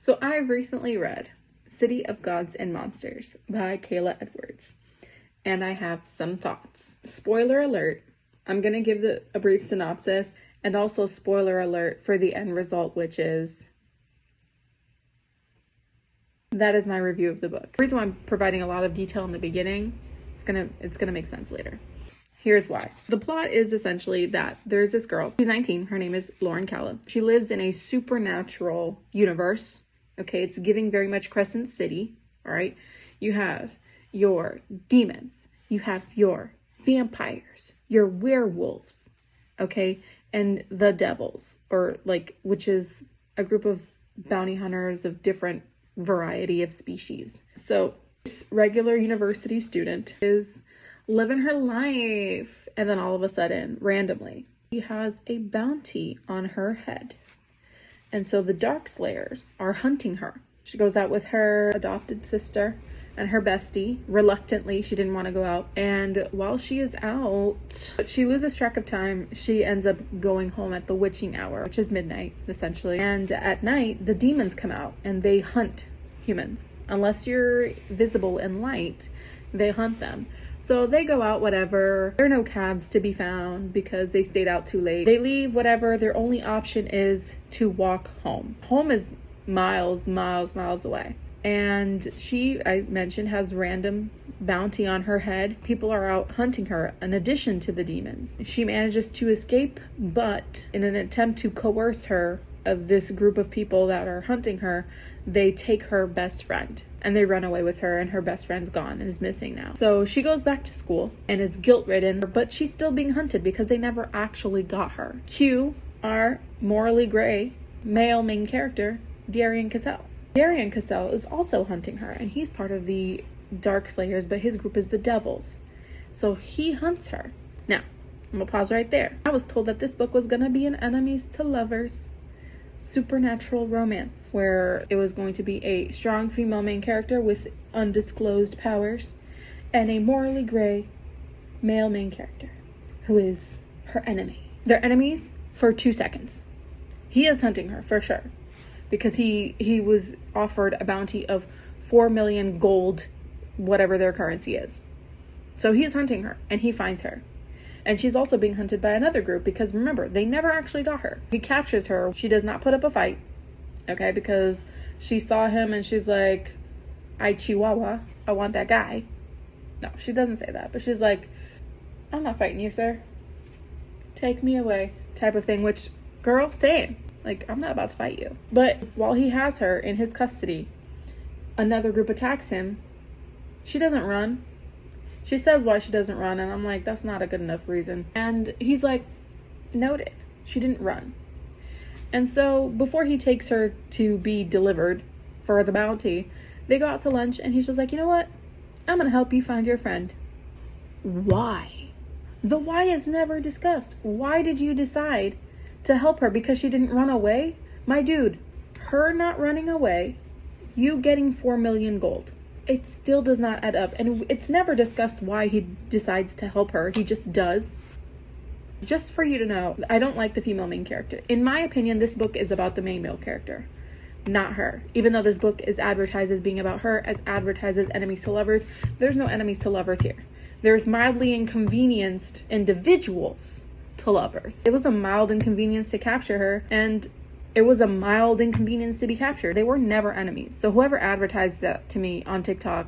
So I recently read City of Gods and Monsters by Kayla Edwards, and I have some thoughts. Spoiler alert, I'm going to give a brief synopsis, and also spoiler alert for the end result, which is, that is my review of the book. The reason why I'm providing a lot of detail in the beginning, it's gonna make sense later. Here's why. The plot is essentially that there's this girl, she's 19, her name is Lauren Kayla. She lives in a supernatural universe. Okay, it's giving very much Crescent City, all right? You have your demons, you have your vampires, your werewolves, okay? And the devils, which is a group of bounty hunters of different variety of species. So this regular university student is living her life, and then all of a sudden, randomly, she has a bounty on her head. And so the Dark Slayers are hunting her. She goes out with her adopted sister and her bestie. Reluctantly, she didn't want to go out. And while she is out, she loses track of time. She ends up going home at the witching hour, which is midnight, essentially. And at night, the demons come out and they hunt humans. Unless you're visible in light, they hunt them. So they go out, whatever. There are no cabs to be found because they stayed out too late. They leave, whatever. Their only option is to walk home. Home is miles away. And she, I mentioned, has random bounty on her head. People are out hunting her in addition to the demons. She manages to escape, but in an attempt to coerce her, this group of people that are hunting her, they take her best friend and they run away with her, and her best friend's gone and is missing now. So she goes back to school and is guilt-ridden, but she's still being hunted because they never actually got her. Cue our morally gray male main character, Darian Cassell. Darian Cassell is also hunting her, and he's part of the Dark Slayers, but his group is the Devils. So he hunts her. Now, I'm gonna pause right there. I was told that this book was gonna be an enemies to lovers supernatural romance, where it was going to be a strong female main character with undisclosed powers and a morally gray male main character who is her enemy. They're enemies for 2 seconds. He is hunting her for sure because he was offered a bounty of 4 million gold, whatever their currency is. So he is hunting her and he finds her. And she's also being hunted by another group because, remember, they never actually got her. He captures her. She does not put up a fight, okay, because she saw him and she's like, I chihuahua, I want that guy. No, she doesn't say that, but she's like, I'm not fighting you, sir. Take me away, type of thing, which, girl, same. Like, I'm not about to fight you. But while he has her in his custody, another group attacks him. She doesn't run. She says why she doesn't run, and I'm like, that's not a good enough reason. And he's like, noted. She didn't run. And so before he takes her to be delivered for the bounty, they go out to lunch, and he's just like, you know what? I'm gonna help you find your friend. Why? The why is never discussed. Why did you decide to help her? Because she didn't run away? My dude, her not running away, you getting 4 million gold. It still does not add up, and it's never discussed why he decides to help her. He just does. Just for you to know, I don't like the female main character. In my opinion, this book is about the main male character, not her. Even though this book is advertised as being about her, as advertised as enemies to lovers, there's no enemies to lovers here. There's mildly inconvenienced individuals to lovers. It was a mild inconvenience to capture her, and it was a mild inconvenience to be captured. They were never enemies. So whoever advertised that to me on TikTok,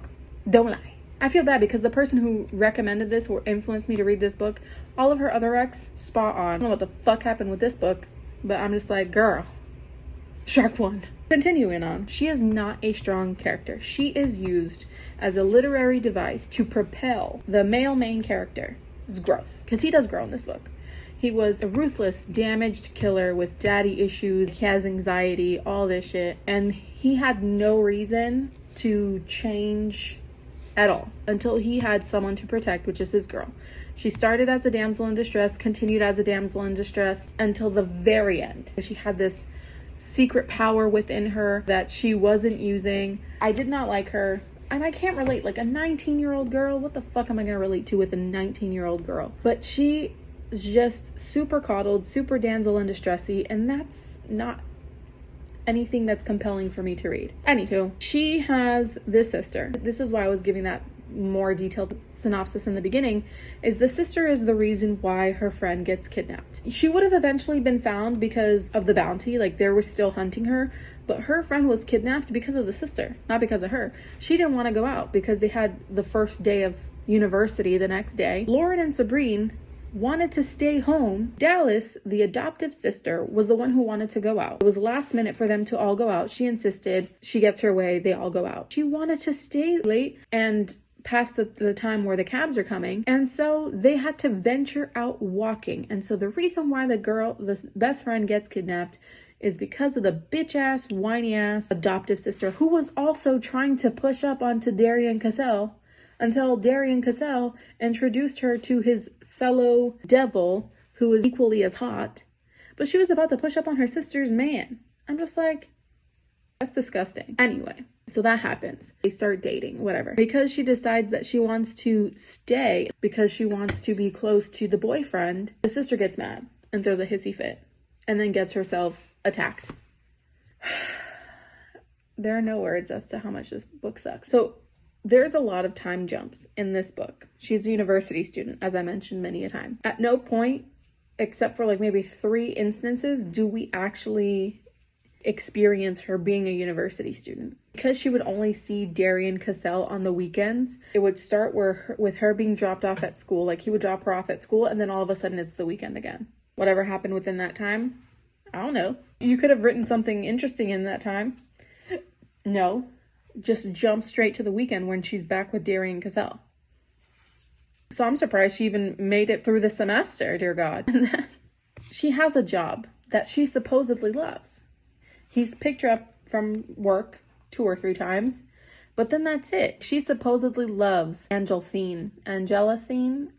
don't lie. I feel bad because the person who recommended this or influenced me to read this book, all of her other recs, spot on. I don't know what the fuck happened with this book, but I'm just like, girl, shark one. Continuing on, she is not a strong character. She is used as a literary device to propel the male main character's growth, because he does grow in this book. He was a ruthless, damaged killer with daddy issues. He has anxiety, all this shit. And he had no reason to change at all until he had someone to protect, which is his girl. She started as a damsel in distress, continued as a damsel in distress until the very end. She had this secret power within her that she wasn't using. I did not like her. And I can't relate. Like a 19-year-old girl, what the fuck am I going to relate to with a 19-year-old girl? But she just super coddled, super damsel in distressy, and that's not anything that's compelling for me to read. Anywho, she has this sister. This is why I was giving that more detailed synopsis in the beginning, is the sister is the reason why her friend gets kidnapped. She would have eventually been found because of the bounty, like they were still hunting her, but her friend was kidnapped because of the sister, not because of her. She didn't want to go out because they had the first day of university the next day. Lauren and Sabrine wanted to stay home. Dallas, the adoptive sister, was the one who wanted to go out. It was last minute for them to all go out. She insisted, she gets her way, they all go out. She wanted to stay late and past the time where the cabs are coming, and so they had to venture out walking. And so the reason why the best friend gets kidnapped is because of the bitch ass, whiny ass adoptive sister, who was also trying to push up onto Darian Cassell until Darian Cassell introduced her to his fellow devil, who was equally as hot, but she was about to push up on her sister's man. I'm just like, that's disgusting. Anyway, so that happens. They start dating, whatever. Because she decides that she wants to stay, because she wants to be close to the boyfriend, the sister gets mad and throws a hissy fit and then gets herself attacked. There are no words as to how much this book sucks. So there's a lot of time jumps in this book. She's a university student, as I mentioned many a time. At no point, except for like maybe 3 instances, do we actually experience her being a university student. Because she would only see Darian Cassell on the weekends, it would start with her being dropped off at school. Like he would drop her off at school and then all of a sudden it's the weekend again. Whatever happened within that time, I don't know. You could have written something interesting in that time. No, just jump straight to the weekend when she's back with Darian Cassell. So I'm surprised she even made it through the semester, dear God. And then she has a job that she supposedly loves. He's picked her up from work 2 or 3 times, but then that's it. She supposedly loves Angela Thien.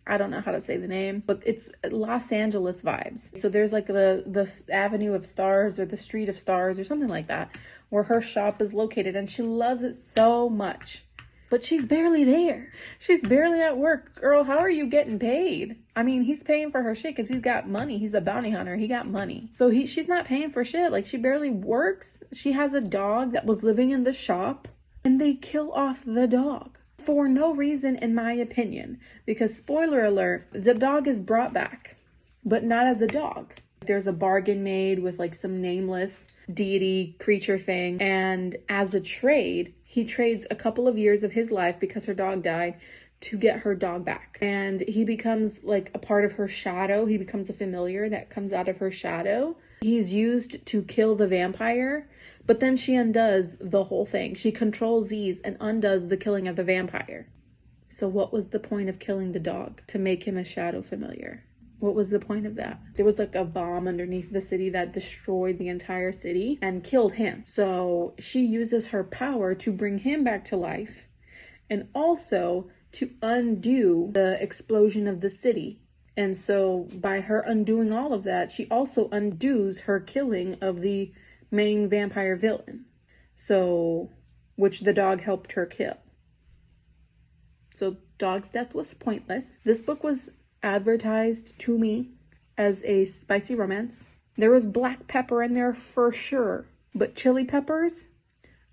I don't know how to say the name, but it's Los Angeles vibes. So there's like the Avenue of Stars or the Street of Stars or something like that, where her shop is located, and she loves it so much. But she's barely there. She's barely at work. Girl, how are you getting paid? I mean, he's paying for her shit because he's got money. He's a bounty hunter. He got money. So she's not paying for shit. Like, she barely works. She has a dog that was living in the shop, and they kill off the dog for no reason, in my opinion. Because, spoiler alert, the dog is brought back, but not as a dog. There's a bargain made with like some nameless deity creature thing, and as a trade, he trades a couple of years of his life because her dog died to get her dog back. And he becomes like a part of her shadow. He becomes a familiar that comes out of her shadow. He's used to kill the vampire, but then she undoes the whole thing. She Control-Z's and undoes the killing of the vampire. So what was the point of killing the dog? To make him a shadow familiar. What was the point of that? There was like a bomb underneath the city that destroyed the entire city and killed him. So she uses her power to bring him back to life and also to undo the explosion of the city. And so by her undoing all of that, she also undoes her killing of the main vampire villain. So, which the dog helped her kill. So dog's death was pointless. This book was advertised to me as a spicy romance. There was black pepper in there for sure, but chili peppers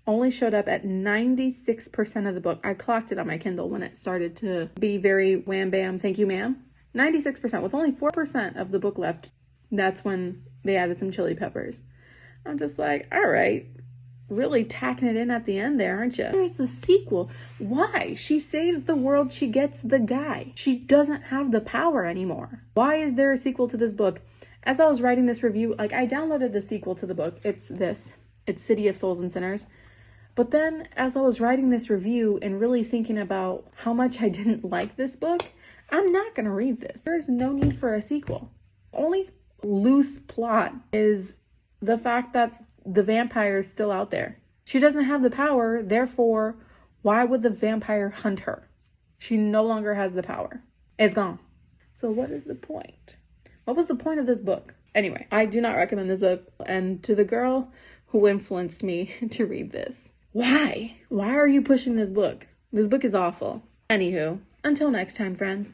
only showed up at 96% of the book. I clocked it on my Kindle when it started to be very wham bam, thank you ma'am. 96%, with only 4% of the book left. That's when they added some chili peppers. I'm just like, all right, really tacking it in at the end there, aren't you? There's the sequel. Why? She saves the world. She gets the guy. She doesn't have the power anymore. Why is there a sequel to this book? As I was writing this review, like, I downloaded the sequel to the book. It's City of Souls and Sinners. But then as I was writing this review and really thinking about how much I didn't like this book, I'm not going to read this. There's no need for a sequel. Only loose plot is the fact that the vampire is still out there. She doesn't have the power, therefore, why would the vampire hunt her? She no longer has the power. It's gone. So what is the point? What was the point of this book? Anyway, I do not recommend this book. And to the girl who influenced me to read this, why? Why are you pushing this book? This book is awful. Anywho, until next time, friends.